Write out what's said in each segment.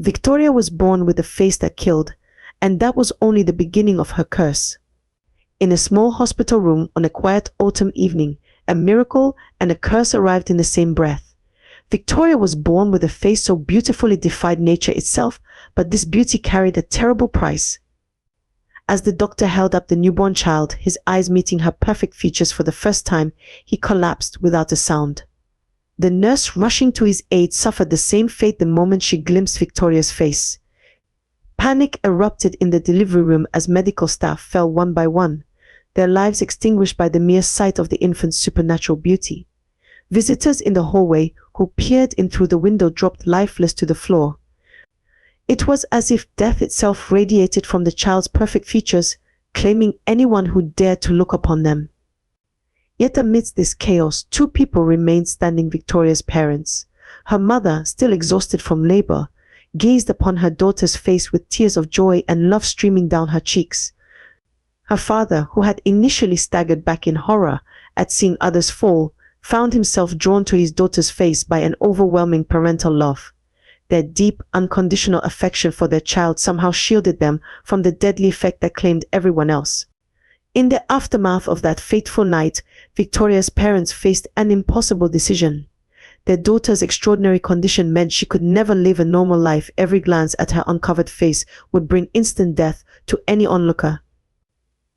Victoria was born with a face that killed, and that was only the beginning of her curse. In a small hospital room on a quiet autumn evening, a miracle and a curse arrived in the same breath. Victoria was born with a face so beautifully defied nature itself, but this beauty carried a terrible price. As the doctor held up the newborn child, his eyes meeting her perfect features for the first time, he collapsed without a sound. The nurse rushing to his aid suffered the same fate the moment she glimpsed Victoria's face. Panic erupted in the delivery room as medical staff fell one by one, their lives extinguished by the mere sight of the infant's supernatural beauty. Visitors in the hallway who peered in through the window dropped lifeless to the floor. It was as if death itself radiated from the child's perfect features, claiming anyone who dared to look upon them. Yet amidst this chaos, two people remained standing: Victoria's parents. Her mother, still exhausted from labor, gazed upon her daughter's face with tears of joy and love streaming down her cheeks. Her father, who had initially staggered back in horror at seeing others fall, found himself drawn to his daughter's face by an overwhelming parental love. Their deep, unconditional affection for their child somehow shielded them from the deadly effect that claimed everyone else. In the aftermath of that fateful night, Victoria's parents faced an impossible decision. Their daughter's extraordinary condition meant she could never live a normal life. Every glance at her uncovered face would bring instant death to any onlooker.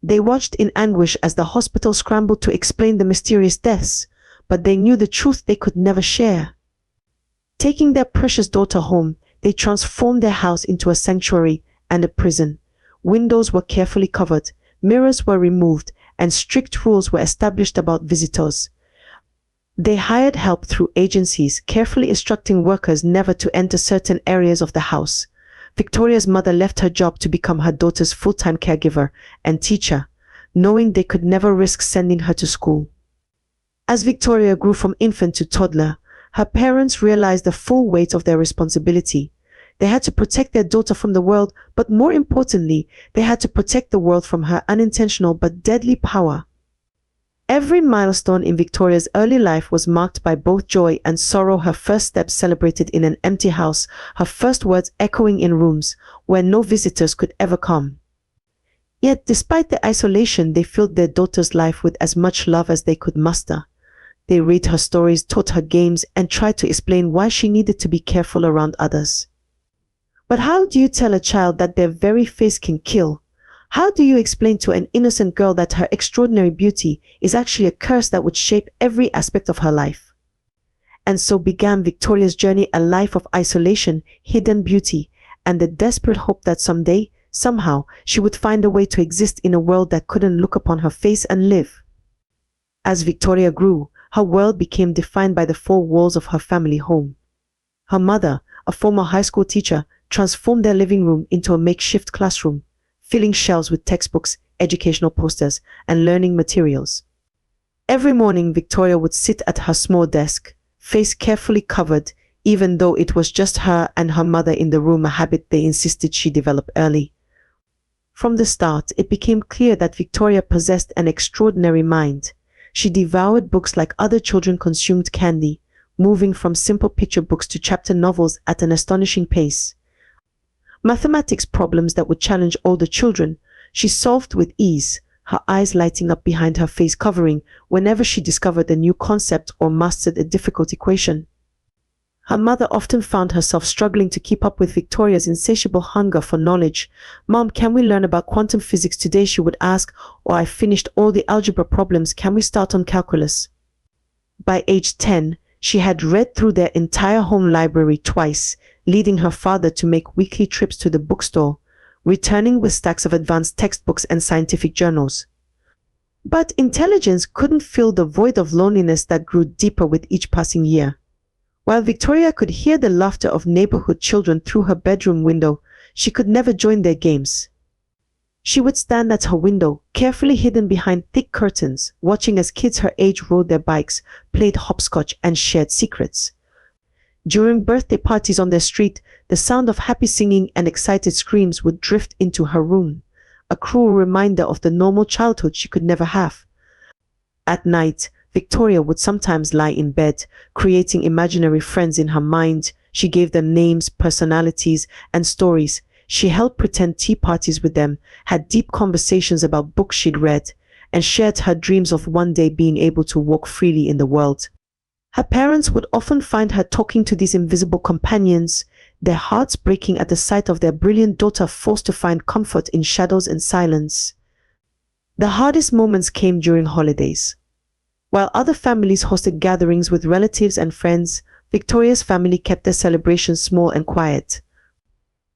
They watched in anguish as the hospital scrambled to explain the mysterious deaths, but they knew the truth they could never share. Taking their precious daughter home, they transformed their house into a sanctuary and a prison. Windows were carefully covered, mirrors were removed, and strict rules were established about visitors. They hired help through agencies, carefully instructing workers never to enter certain areas of the house. Victoria's mother left her job to become her daughter's full-time caregiver and teacher, knowing they could never risk sending her to school. As Victoria grew from infant to toddler, her parents realized the full weight of their responsibility. They had to protect their daughter from the world, but more importantly, they had to protect the world from her unintentional but deadly power. Every milestone in Victoria's early life was marked by both joy and sorrow. Her first steps celebrated in an empty house, her first words echoing in rooms where no visitors could ever come. Yet, despite the isolation, they filled their daughter's life with as much love as they could muster. They read her stories, taught her games, and tried to explain why she needed to be careful around others. But how do you tell a child that their very face can kill? How do you explain to an innocent girl that her extraordinary beauty is actually a curse that would shape every aspect of her life? And so began Victoria's journey, a life of isolation, hidden beauty, and the desperate hope that someday, somehow, she would find a way to exist in a world that couldn't look upon her face and live. As Victoria grew, her world became defined by the four walls of her family home. Her mother, a former high school teacher, transformed their living room into a makeshift classroom, filling shelves with textbooks, educational posters, and learning materials. Every morning, Victoria would sit at her small desk, face carefully covered, even though it was just her and her mother in the room, a habit they insisted she develop early. From the start, it became clear that Victoria possessed an extraordinary mind. She devoured books like other children consumed candy, moving from simple picture books to chapter novels at an astonishing pace. Mathematics problems that would challenge older children, she solved with ease, her eyes lighting up behind her face covering whenever she discovered a new concept or mastered a difficult equation. Her mother often found herself struggling to keep up with Victoria's insatiable hunger for knowledge. "Mom, can we learn about quantum physics today?" she would ask, or "I finished all the algebra problems, can we start on calculus?" By age 10, she had read through their entire home library twice, leading her father to make weekly trips to the bookstore, returning with stacks of advanced textbooks and scientific journals. But intelligence couldn't fill the void of loneliness that grew deeper with each passing year. While Victoria could hear the laughter of neighborhood children through her bedroom window, she could never join their games. She would stand at her window, carefully hidden behind thick curtains, watching as kids her age rode their bikes, played hopscotch, and shared secrets. During birthday parties on their street, the sound of happy singing and excited screams would drift into her room, a cruel reminder of the normal childhood she could never have. At night, Victoria would sometimes lie in bed, creating imaginary friends in her mind, She gave them names, personalities, and stories. She held pretend tea parties with them, had deep conversations about books she'd read, and shared her dreams of one day being able to walk freely in the world. Her parents would often find her talking to these invisible companions, their hearts breaking at the sight of their brilliant daughter forced to find comfort in shadows and silence. The hardest moments came during holidays. While other families hosted gatherings with relatives and friends, Victoria's family kept their celebrations small and quiet.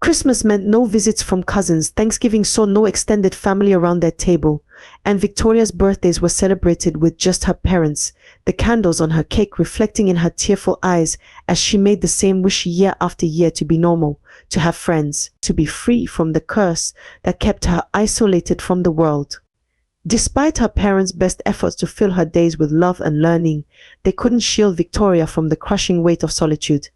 Christmas meant no visits from cousins, Thanksgiving saw no extended family around their table, and Victoria's birthdays were celebrated with just her parents, the candles on her cake reflecting in her tearful eyes as she made the same wish year after year to be normal, to have friends, to be free from the curse that kept her isolated from the world. Despite her parents' best efforts to fill her days with love and learning, they couldn't shield Victoria from the crushing weight of solitude.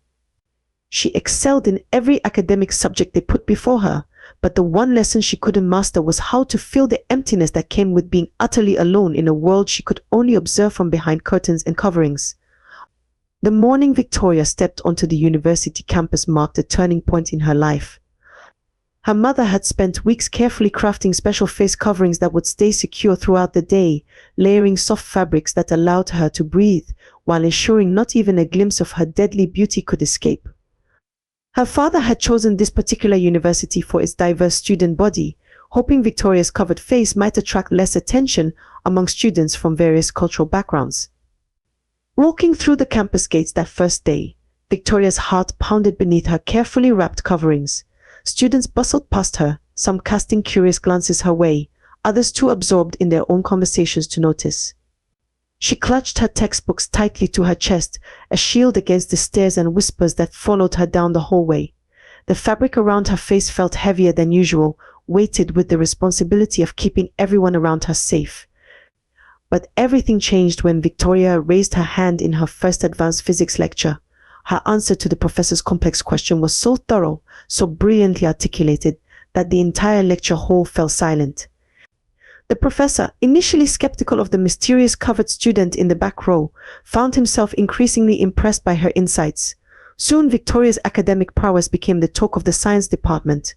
She excelled in every academic subject they put before her, but the one lesson she couldn't master was how to fill the emptiness that came with being utterly alone in a world she could only observe from behind curtains and coverings. The morning Victoria stepped onto the university campus marked a turning point in her life. Her mother had spent weeks carefully crafting special face coverings that would stay secure throughout the day, layering soft fabrics that allowed her to breathe, while ensuring not even a glimpse of her deadly beauty could escape. Her father had chosen this particular university for its diverse student body, hoping Victoria's covered face might attract less attention among students from various cultural backgrounds. Walking through the campus gates that first day, Victoria's heart pounded beneath her carefully wrapped coverings. Students bustled past her, some casting curious glances her way, others too absorbed in their own conversations to notice. She clutched her textbooks tightly to her chest, a shield against the stares and whispers that followed her down the hallway. The fabric around her face felt heavier than usual, weighted with the responsibility of keeping everyone around her safe. But everything changed when Victoria raised her hand in her first advanced physics lecture. Her answer to the professor's complex question was so thorough, so brilliantly articulated, that the entire lecture hall fell silent. The professor, initially skeptical of the mysterious covered student in the back row, found himself increasingly impressed by her insights. Soon Victoria's academic prowess became the talk of the science department.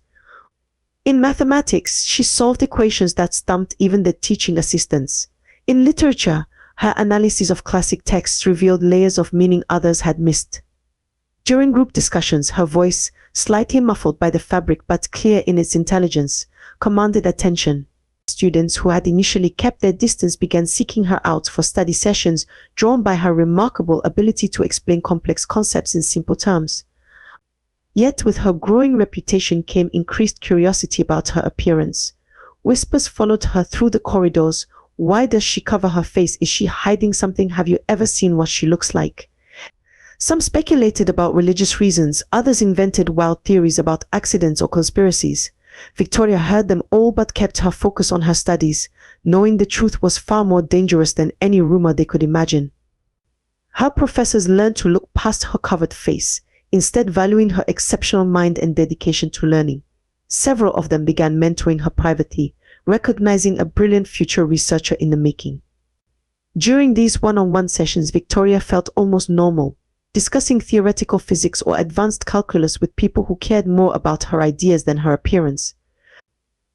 In mathematics, she solved equations that stumped even the teaching assistants. In literature, her analysis of classic texts revealed layers of meaning others had missed. During group discussions, her voice, slightly muffled by the fabric but clear in its intelligence, commanded attention. Students who had initially kept their distance began seeking her out for study sessions, drawn by her remarkable ability to explain complex concepts in simple terms. Yet with her growing reputation came increased curiosity about her appearance. Whispers followed her through the corridors. Why does she cover her face? Is she hiding something? Have you ever seen what she looks like? Some speculated about religious reasons, others invented wild theories about accidents or conspiracies. Victoria heard them all but kept her focus on her studies, knowing the truth was far more dangerous than any rumor they could imagine. Her professors learned to look past her covered face, instead valuing her exceptional mind and dedication to learning. Several of them began mentoring her privately, recognizing a brilliant future researcher in the making. During these one-on-one sessions, Victoria felt almost normal, discussing theoretical physics or advanced calculus with people who cared more about her ideas than her appearance.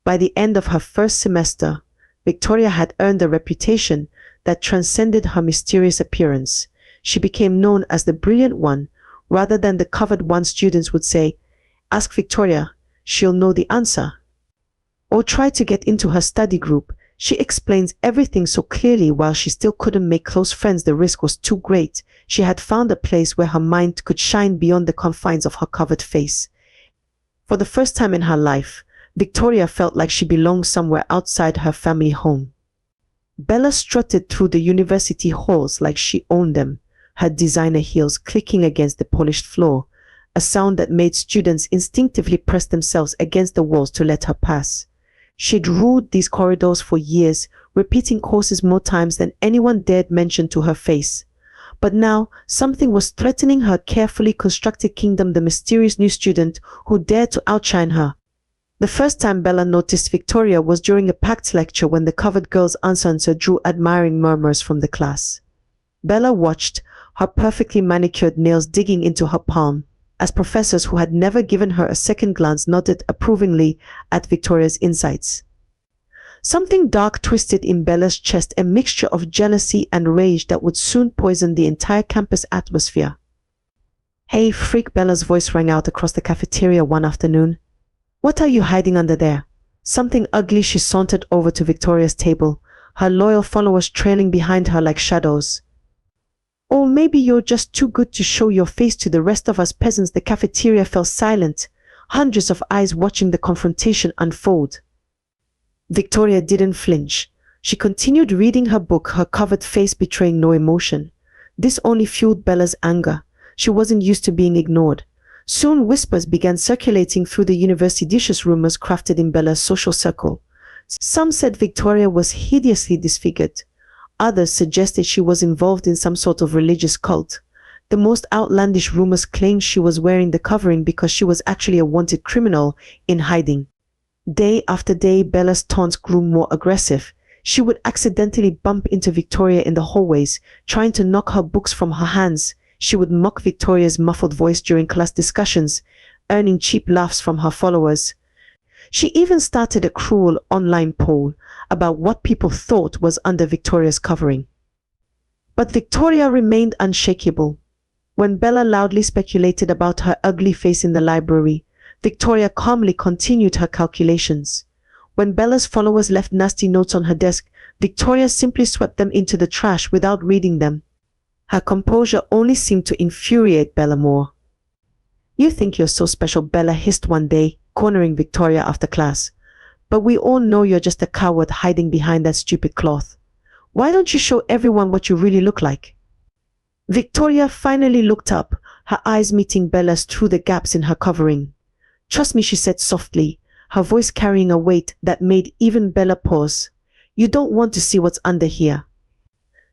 By the end of her first semester, Victoria had earned a reputation that transcended her mysterious appearance. She became known as the brilliant one, rather than the covered one. Students would say, "Ask Victoria, she'll know the answer." Or try to get into her study group. She explains everything so clearly. While she still couldn't make close friends, the risk was too great. She had found a place where her mind could shine beyond the confines of her covered face. For the first time in her life, Victoria felt like she belonged somewhere outside her family home. Bella strutted through the university halls like she owned them, her designer heels clicking against the polished floor, a sound that made students instinctively press themselves against the walls to let her pass. She'd ruled these corridors for years, repeating courses more times than anyone dared mention to her face. But now, something was threatening her carefully constructed kingdom, the mysterious new student who dared to outshine her. The first time Bella noticed Victoria was during a packed lecture when the covered girl's answer drew admiring murmurs from the class. Bella watched, her perfectly manicured nails digging into her palm. as professors who had never given her a second glance nodded approvingly at Victoria's insights. Something dark twisted in Bella's chest, a mixture of jealousy and rage that would soon poison the entire campus atmosphere. "Hey, freak," Bella's voice rang out across the cafeteria one afternoon. "What are you hiding under there?" Something ugly. She sauntered over to Victoria's table, her loyal followers trailing behind her like shadows. "Or maybe you're just too good to show your face to the rest of us peasants." The cafeteria fell silent, hundreds of eyes watching the confrontation unfold. Victoria didn't flinch. She continued reading her book, her covered face betraying no emotion. This only fueled Bella's anger. She wasn't used to being ignored. Soon whispers began circulating through the university, dishes rumors crafted in Bella's social circle. Some said Victoria was hideously disfigured. Others suggested she was involved in some sort of religious cult. The most outlandish rumors claimed she was wearing the covering because she was actually a wanted criminal in hiding. Day after day, Bella's taunts grew more aggressive. She would accidentally bump into Victoria in the hallways, trying to knock her books from her hands. She would mock Victoria's muffled voice during class discussions, earning cheap laughs from her followers. She even started a cruel online poll about what people thought was under Victoria's covering. But Victoria remained unshakable. When Bella loudly speculated about her ugly face in the library, Victoria calmly continued her calculations. When Bella's followers left nasty notes on her desk, Victoria simply swept them into the trash without reading them. Her composure only seemed to infuriate Bella more. "You think you're so special," Bella hissed one day, cornering Victoria after class. "But we all know you're just a coward hiding behind that stupid cloth. Why don't you show everyone what you really look like?" Victoria finally looked up, her eyes meeting Bella's through the gaps in her covering. "Trust me," she said softly, her voice carrying a weight that made even Bella pause. "You don't want to see what's under here."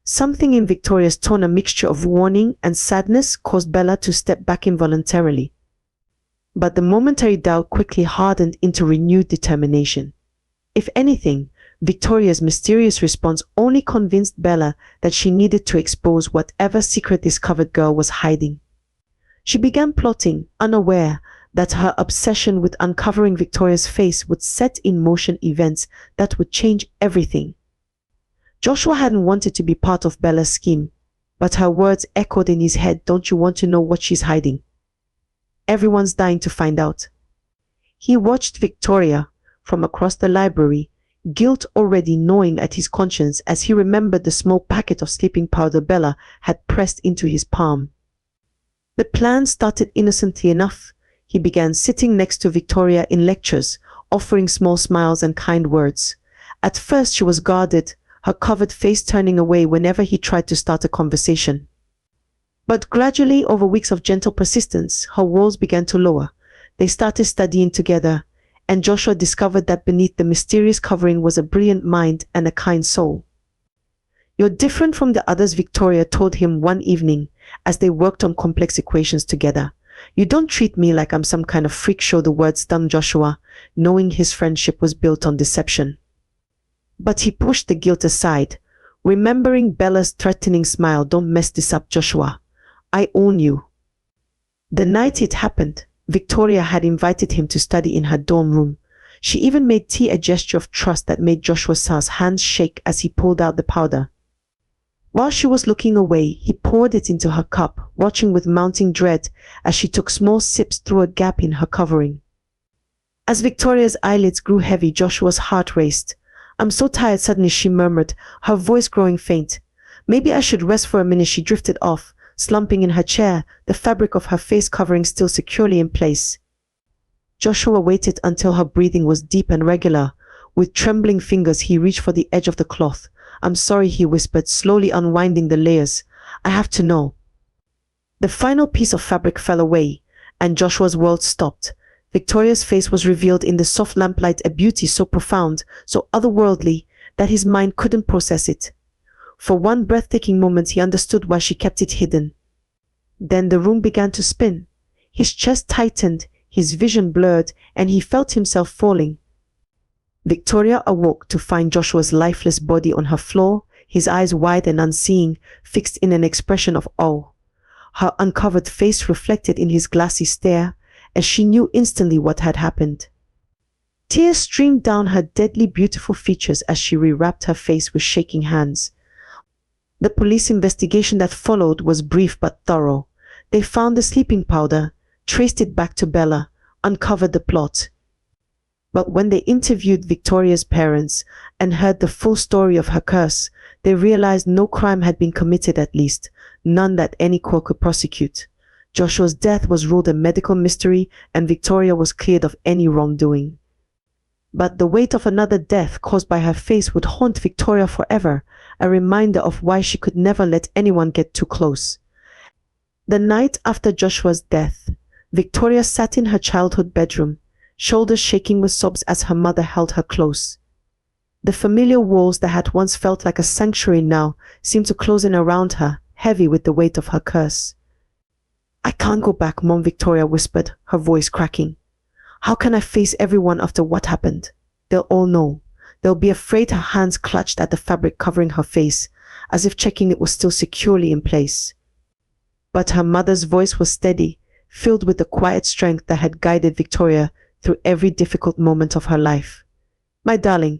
Something in Victoria's tone, a mixture of warning and sadness, caused Bella to step back involuntarily. But the momentary doubt quickly hardened into renewed determination. If anything, Victoria's mysterious response only convinced Bella that she needed to expose whatever secret this covered girl was hiding. She began plotting, unaware that her obsession with uncovering Victoria's face would set in motion events that would change everything. Joshua hadn't wanted to be part of Bella's scheme, but her words echoed in his head. "Don't you want to know what she's hiding? Everyone's dying to find out." He watched Victoria from across the library, guilt already gnawing at his conscience as he remembered the small packet of sleeping powder Bella had pressed into his palm. The plan started innocently enough. He began sitting next to Victoria in lectures, offering small smiles and kind words. At first she was guarded, her covered face turning away whenever he tried to start a conversation. But gradually, over weeks of gentle persistence, her walls began to lower. They started studying together, and Joshua discovered that beneath the mysterious covering was a brilliant mind and a kind soul. "You're different from the others," Victoria told him one evening as they worked on complex equations together. "You don't treat me like I'm some kind of freak show." The words stung Joshua, knowing his friendship was built on deception. But he pushed the guilt aside, remembering Bella's threatening smile. "Don't mess this up, Joshua. I own you." The night it happened, Victoria had invited him to study in her dorm room. She even made tea, a gesture of trust that made Joshua's hands shake as he pulled out the powder. While she was looking away, he poured it into her cup, watching with mounting dread as she took small sips through a gap in her covering. As Victoria's eyelids grew heavy, Joshua's heart raced. "I'm so tired," suddenly she murmured, her voice growing faint. "Maybe I should rest for a minute." She drifted off, slumping in her chair, the fabric of her face covering still securely in place. Joshua waited until her breathing was deep and regular. With trembling fingers, he reached for the edge of the cloth. "I'm sorry," he whispered, slowly unwinding the layers. "I have to know." The final piece of fabric fell away, and Joshua's world stopped. Victoria's face was revealed in the soft lamplight, a beauty so profound, so otherworldly, that his mind couldn't process it. For one breathtaking moment he understood why she kept it hidden. Then the room began to spin. His chest tightened, his vision blurred, and he felt himself falling. Victoria awoke to find Joshua's lifeless body on her floor, his eyes wide and unseeing, fixed in an expression of awe. her uncovered face reflected in his glassy stare, and she knew instantly what had happened. Tears streamed down her deadly beautiful features as she rewrapped her face with shaking hands. The police investigation that followed was brief but thorough. They found the sleeping powder, traced it back to Bella, uncovered the plot. But when they interviewed Victoria's parents and heard the full story of her curse, they realized no crime had been committed, at least none that any court could prosecute. Joshua's death was ruled a medical mystery, and Victoria was cleared of any wrongdoing. But the weight of another death caused by her face would haunt Victoria forever, a reminder of why she could never let anyone get too close. The night after Joshua's death, Victoria sat in her childhood bedroom, shoulders shaking with sobs as her mother held her close. The familiar walls that had once felt like a sanctuary now seemed to close in around her, heavy with the weight of her curse. "I can't go back, Mom," Victoria whispered, her voice cracking. "How can I face everyone after what happened? They'll all know. They'll be afraid." Her hands clutched at the fabric covering her face, as if checking it was still securely in place. But her mother's voice was steady, filled with the quiet strength that had guided Victoria through every difficult moment of her life. "My darling,"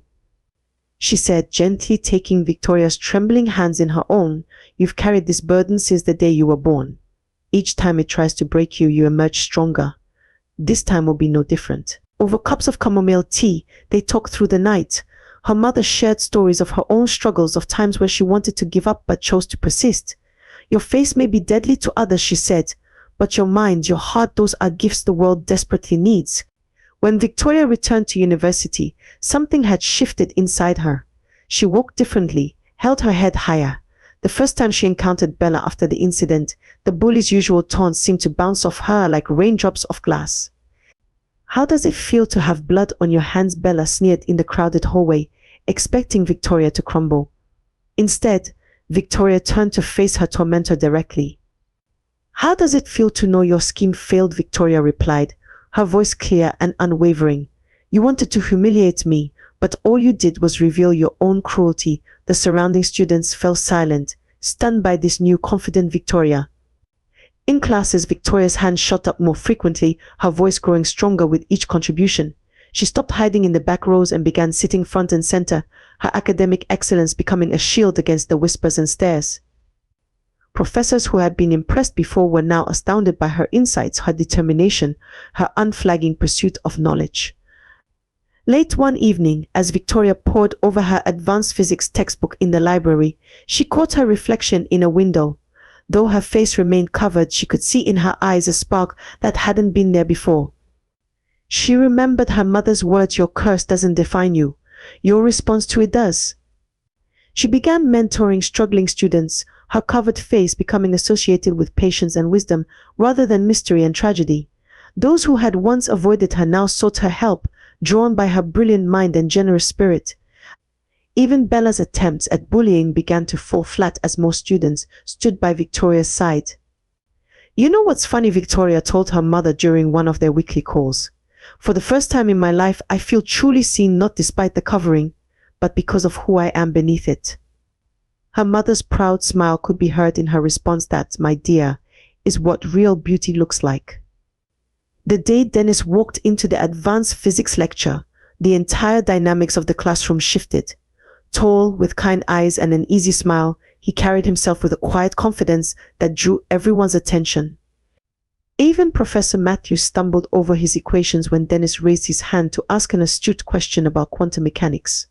she said, gently taking Victoria's trembling hands in her own, "you've carried this burden since the day you were born. Each time it tries to break you, you emerge stronger. This time will be no different." Over cups of chamomile tea, they talked through the night. Her mother shared stories of her own struggles, of times where she wanted to give up but chose to persist. "Your face may be deadly to others," she said, "but your mind, your heart, those are gifts the world desperately needs." When Victoria returned to university, something had shifted inside her. She walked differently, held her head higher. The first time she encountered Bella after the incident, the bully's usual taunts seemed to bounce off her like raindrops off glass. "How does it feel to have blood on your hands?" Bella sneered in the crowded hallway, expecting Victoria to crumble. Instead, Victoria turned to face her tormentor directly. "How does it feel to know your scheme failed?" Victoria replied, her voice clear and unwavering. "You wanted to humiliate me, but all you did was reveal your own cruelty." The surrounding students fell silent, stunned by this new confident Victoria. In classes, Victoria's hands shot up more frequently, her voice growing stronger with each contribution. She stopped hiding in the back rows and began sitting front and center, her academic excellence becoming a shield against the whispers and stares. Professors who had been impressed before were now astounded by her insights, her determination, her unflagging pursuit of knowledge. Late one evening, as Victoria pored over her advanced physics textbook in the library, she caught her reflection in a window. Though her face remained covered, she could see in her eyes a spark that hadn't been there before. She remembered her mother's words, "Your curse doesn't define you. Your response to it does." She began mentoring struggling students, her covered face becoming associated with patience and wisdom rather than mystery and tragedy. Those who had once avoided her now sought her help, drawn by her brilliant mind and generous spirit. Even Bella's attempts at bullying began to fall flat as more students stood by Victoria's side. "You know what's funny?" Victoria told her mother during one of their weekly calls. "For the first time in my life, I feel truly seen, not despite the covering, but because of who I am beneath it." Her mother's proud smile could be heard in her response. "That, my dear, is what real beauty looks like." The day Dennis walked into the advanced physics lecture, the entire dynamics of the classroom shifted. Tall, with kind eyes and an easy smile, he carried himself with a quiet confidence that drew everyone's attention. Even Professor Matthews stumbled over his equations when Dennis raised his hand to ask an astute question about quantum mechanics.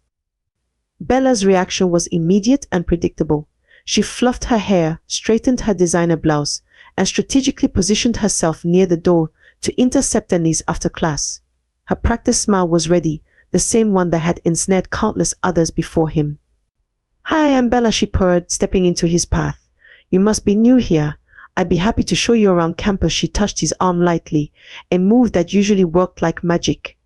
Bella's reaction was immediate and predictable. She fluffed her hair, straightened her designer blouse, and strategically positioned herself near the door to intercept Dennis after class. Her practiced smile was ready, the same one that had ensnared countless others before him. "Hi, I'm Bella," she purred, stepping into his path. "You must be new here. I'd be happy to show you around campus." She touched his arm lightly, a move that usually worked like magic.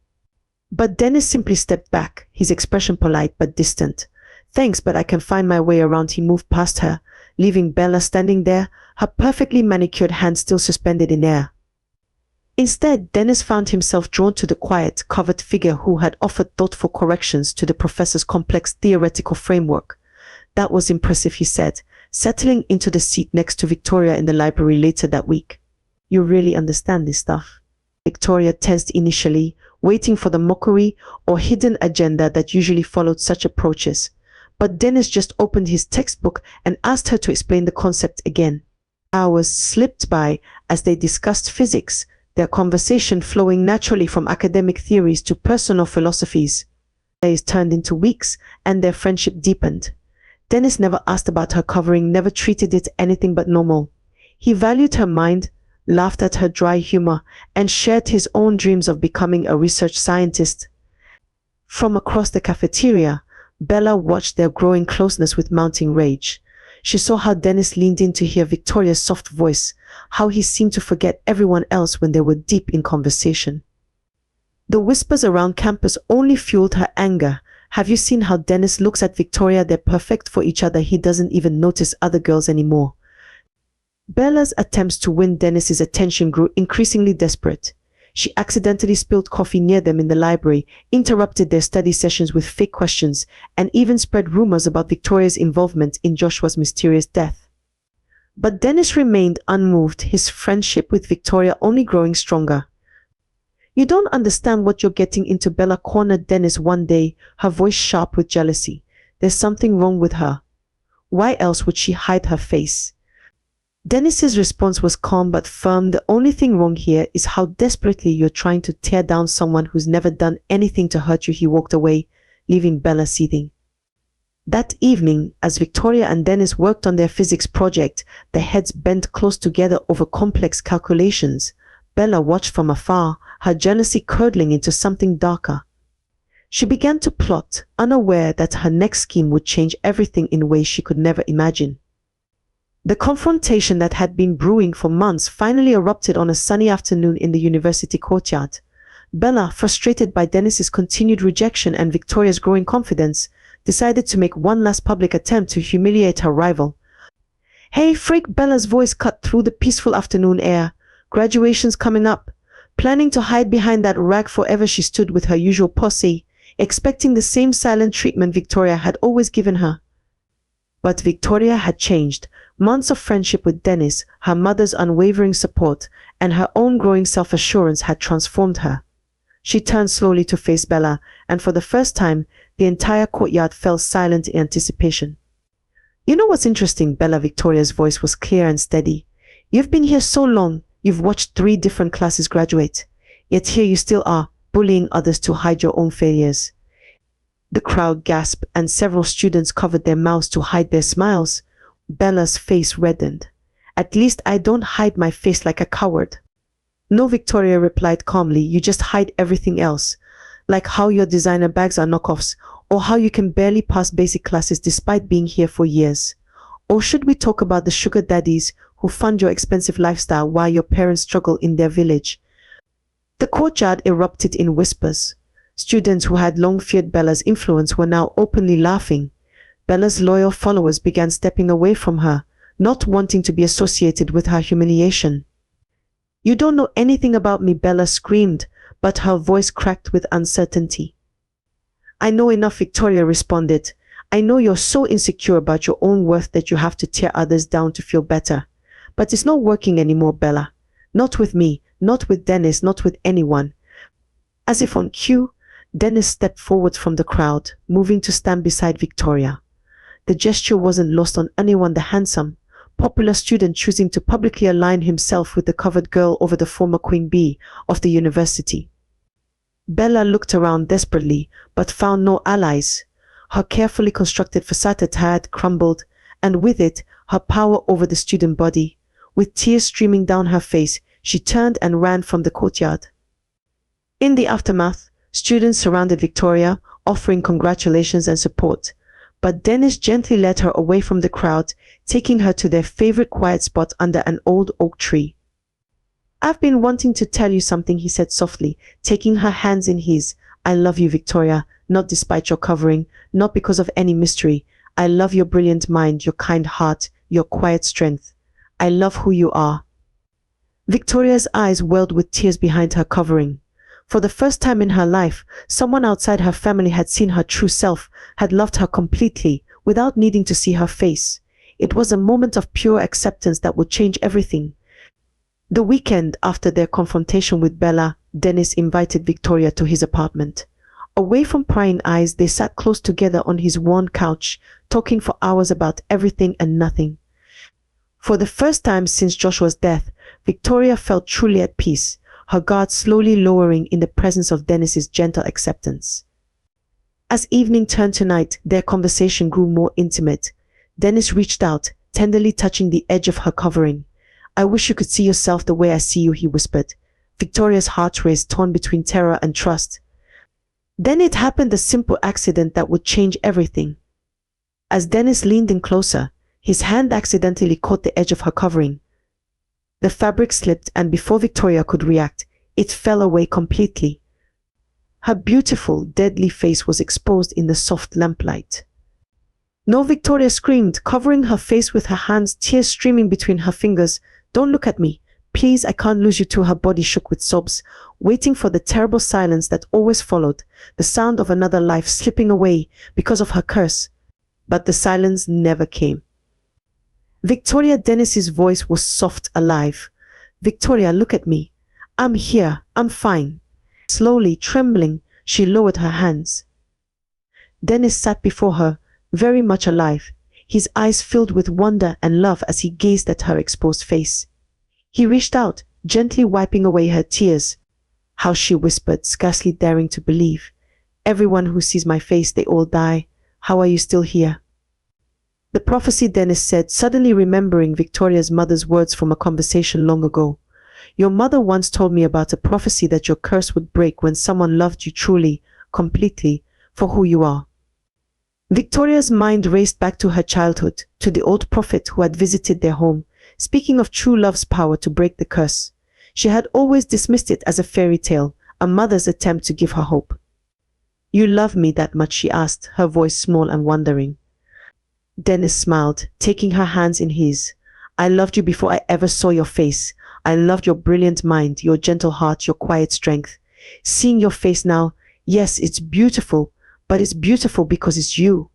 But Dennis simply stepped back, his expression polite but distant. "Thanks, but I can find my way around." He moved past her, leaving Bella standing there, her perfectly manicured hand still suspended in air. Instead, Dennis found himself drawn to the quiet, covered figure who had offered thoughtful corrections to the professor's complex theoretical framework. "That was impressive," he said, settling into the seat next to Victoria in the library later that week. You really understand this stuff? Victoria tensed initially, waiting for the mockery or hidden agenda that usually followed such approaches. But Dennis just opened his textbook and asked her to explain the concept again. Hours slipped by as they discussed physics, their conversation flowing naturally from academic theories to personal philosophies. Days turned into weeks, and their friendship deepened. Dennis never asked about her covering, never treated it anything but normal. He valued her mind, laughed at her dry humor, and shared his own dreams of becoming a research scientist. From across the cafeteria, Bella watched their growing closeness with mounting rage. She saw how Dennis leaned in to hear Victoria's soft voice, how he seemed to forget everyone else when they were deep in conversation. The whispers around campus only fueled her anger. Have you seen how Dennis looks at Victoria? They're perfect for each other. He doesn't even notice other girls anymore. Bella's attempts to win Dennis's attention grew increasingly desperate. She accidentally spilled coffee near them in the library, interrupted their study sessions with fake questions, and even spread rumors about Victoria's involvement in Joshua's mysterious death. But Dennis remained unmoved, his friendship with Victoria only growing stronger. You don't understand what you're getting into. Bella cornered Dennis one day, her voice sharp with jealousy. There's something wrong with her. Why else would she hide her face? Dennis's response was calm but firm. The only thing wrong here is how desperately you're trying to tear down someone who's never done anything to hurt you. He walked away, leaving Bella seething. That evening, as Victoria and Dennis worked on their physics project, their heads bent close together over complex calculations, Bella watched from afar, her jealousy curdling into something darker. She began to plot, unaware that her next scheme would change everything in ways she could never imagine. The confrontation that had been brewing for months finally erupted on a sunny afternoon in the university courtyard. Bella, frustrated by Dennis's continued rejection and Victoria's growing confidence, decided to make one last public attempt to humiliate her rival. "Hey, freak!" Bella's voice cut through the peaceful afternoon air. "Graduation's coming up." Planning to hide behind that rag forever, she stood with her usual posse, expecting the same silent treatment Victoria had always given her. But Victoria had changed. Months of friendship with Dennis, her mother's unwavering support, and her own growing self-assurance had transformed her. She turned slowly to face Bella, and for the first time, the entire courtyard fell silent in anticipation. "You know what's interesting, Bella?" Victoria's voice was clear and steady. "You've been here so long, you've watched 3 different classes graduate. Yet here you still are, bullying others to hide your own failures." The crowd gasped, and several students covered their mouths to hide their smiles. Bella's face reddened. "At least I don't hide my face like a coward." "No," Victoria replied calmly, "you just hide everything else. Like how your designer bags are knockoffs, or how you can barely pass basic classes despite being here for years. Or should we talk about the sugar daddies who fund your expensive lifestyle while your parents struggle in their village?" The courtyard erupted in whispers. Students who had long feared Bella's influence were now openly laughing. Bella's loyal followers began stepping away from her, not wanting to be associated with her humiliation. "You don't know anything about me," Bella screamed, but her voice cracked with uncertainty. "I know enough," Victoria responded. "I know you're so insecure about your own worth that you have to tear others down to feel better. But it's not working anymore, Bella. Not with me, not with Dennis, not with anyone." As if on cue, Dennis stepped forward from the crowd, moving to stand beside Victoria. The gesture wasn't lost on anyone, the handsome, popular student choosing to publicly align himself with the covered girl over the former queen bee of the university. Bella looked around desperately, but found no allies. Her carefully constructed facade had crumbled, and with it, her power over the student body. With tears streaming down her face, she turned and ran from the courtyard. In the aftermath, students surrounded Victoria, offering congratulations and support. But Dennis gently led her away from the crowd, taking her to their favorite quiet spot under an old oak tree. "I've been wanting to tell you something," he said softly, taking her hands in his. "I love you, Victoria, not despite your covering, not because of any mystery. I love your brilliant mind, your kind heart, your quiet strength. I love who you are." Victoria's eyes welled with tears behind her covering. For the first time in her life, someone outside her family had seen her true self, had loved her completely, without needing to see her face. It was a moment of pure acceptance that would change everything. The weekend after their confrontation with Bella, Dennis invited Victoria to his apartment. Away from prying eyes, they sat close together on his worn couch, talking for hours about everything and nothing. For the first time since Joshua's death, Victoria felt truly at peace, her guard slowly lowering in the presence of Dennis's gentle acceptance. As evening turned to night, their conversation grew more intimate. Dennis reached out, tenderly touching the edge of her covering. "I wish you could see yourself the way I see you," he whispered. Victoria's heart raced, torn between terror and trust. Then it happened, a simple accident that would change everything. As Dennis leaned in closer, his hand accidentally caught the edge of her covering. The fabric slipped, and before Victoria could react, it fell away completely. Her beautiful, deadly face was exposed in the soft lamplight. "No!" Victoria screamed, covering her face with her hands, tears streaming between her fingers. "Don't look at me. Please, I can't lose you too." Her body shook with sobs, waiting for the terrible silence that always followed, the sound of another life slipping away because of her curse. But the silence never came. Victoria, Dennis's voice was soft, alive. "Victoria, look at me. I'm here. I'm fine." Slowly, trembling, she lowered her hands. Dennis sat before her, very much alive, his eyes filled with wonder and love as he gazed at her exposed face. He reached out, gently wiping away her tears. "How," she whispered, scarcely daring to believe. "Everyone who sees my face, they all die. How are you still here?" "The prophecy," Dennis said, suddenly remembering Victoria's mother's words from a conversation long ago. "Your mother once told me about a prophecy that your curse would break when someone loved you truly, completely, for who you are." Victoria's mind raced back to her childhood, to the old prophet who had visited their home, speaking of true love's power to break the curse. She had always dismissed it as a fairy tale, a mother's attempt to give her hope. "You love me that much?" she asked, her voice small and wondering. Dennis smiled, taking her hands in his. "I loved you before I ever saw your face. I loved your brilliant mind, your gentle heart, your quiet strength. Seeing your face now, yes, it's beautiful, but it's beautiful because it's you."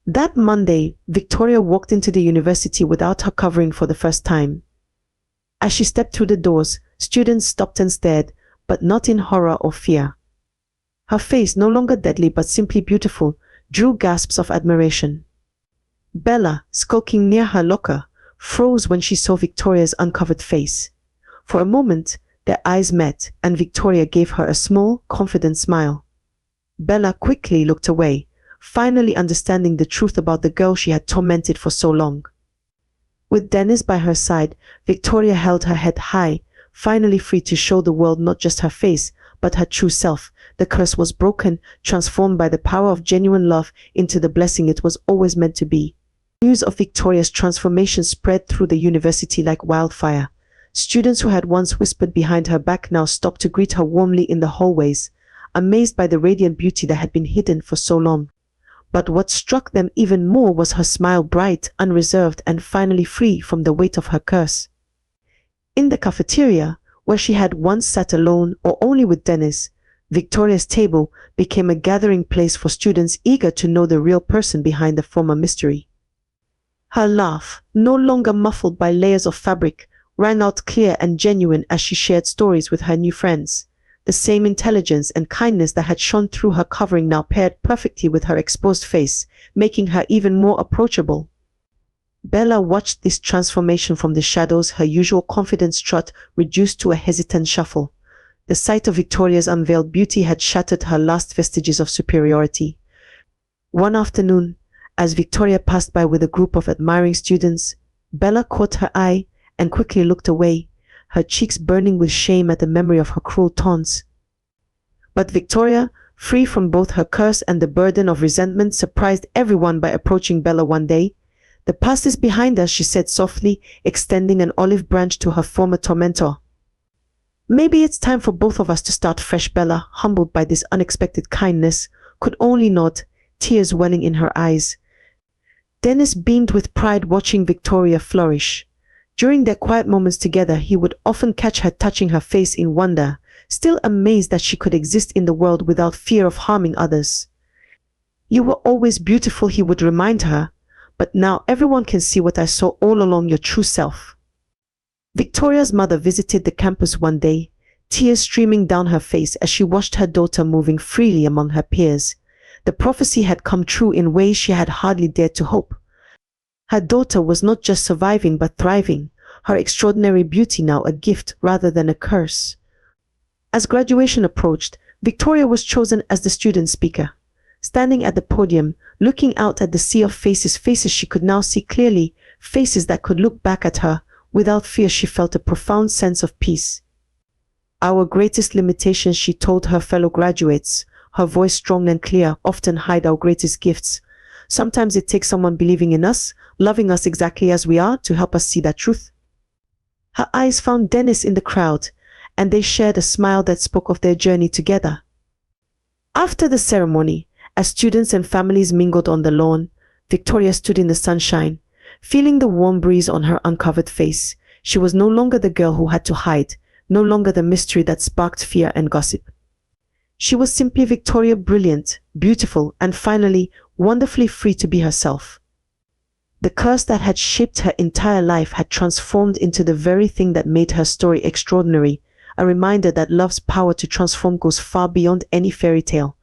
That Monday, Victoria walked into the university without her covering for the first time. As she stepped through the doors, students stopped and stared, but not in horror or fear. Her face, no longer deadly but simply beautiful, drew gasps of admiration. Bella, skulking near her locker, froze when she saw Victoria's uncovered face. For a moment, their eyes met, and Victoria gave her a small, confident smile. Bella quickly looked away, finally understanding the truth about the girl she had tormented for so long. With Dennis by her side, Victoria held her head high, finally free to show the world not just her face, but her true self. The curse was broken, transformed by the power of genuine love into the blessing it was always meant to be. News of Victoria's transformation spread through the university like wildfire. Students who had once whispered behind her back now stopped to greet her warmly in the hallways, amazed by the radiant beauty that had been hidden for so long. But what struck them even more was her smile, bright, unreserved, and finally free from the weight of her curse. In the cafeteria, where she had once sat alone or only with Dennis, Victoria's table became a gathering place for students eager to know the real person behind the former mystery. Her laugh, no longer muffled by layers of fabric, rang out clear and genuine as she shared stories with her new friends. The same intelligence and kindness that had shone through her covering now paired perfectly with her exposed face, making her even more approachable. Bella watched this transformation from the shadows, her usual confident strut reduced to a hesitant shuffle. The sight of Victoria's unveiled beauty had shattered her last vestiges of superiority. One afternoon, as Victoria passed by with a group of admiring students, Bella caught her eye and quickly looked away, her cheeks burning with shame at the memory of her cruel taunts. But Victoria, free from both her curse and the burden of resentment, surprised everyone by approaching Bella one day. "The past is behind us," she said softly, extending an olive branch to her former tormentor. "Maybe it's time for both of us to start fresh." Bella, humbled by this unexpected kindness, could only nod, tears welling in her eyes. Dennis beamed with pride watching Victoria flourish. During their quiet moments together, he would often catch her touching her face in wonder, still amazed that she could exist in the world without fear of harming others. "You were always beautiful," he would remind her, but now everyone can see what I saw all along, your true self." Victoria's mother visited the campus one day, tears streaming down her face as she watched her daughter moving freely among her peers. The prophecy had come true in ways she had hardly dared to hope. Her daughter was not just surviving but thriving, her extraordinary beauty now a gift rather than a curse. As graduation approached, Victoria was chosen as the student speaker. Standing at the podium, looking out at the sea of faces she could now see clearly, faces that could look back at her without fear, she felt a profound sense of peace. "Our greatest limitations," she told her fellow graduates, her voice strong and clear, "often hide our greatest gifts. Sometimes it takes someone believing in us, loving us exactly as we are, to help us see that truth." Her eyes found Dennis in the crowd, and they shared a smile that spoke of their journey together. After the ceremony, as students and families mingled on the lawn, Victoria stood in the sunshine, feeling the warm breeze on her uncovered face. She was no longer the girl who had to hide, no longer the mystery that sparked fear and gossip. She was simply Victoria, brilliant, beautiful, and finally, wonderfully free to be herself. The curse that had shaped her entire life had transformed into the very thing that made her story extraordinary, a reminder that love's power to transform goes far beyond any fairy tale.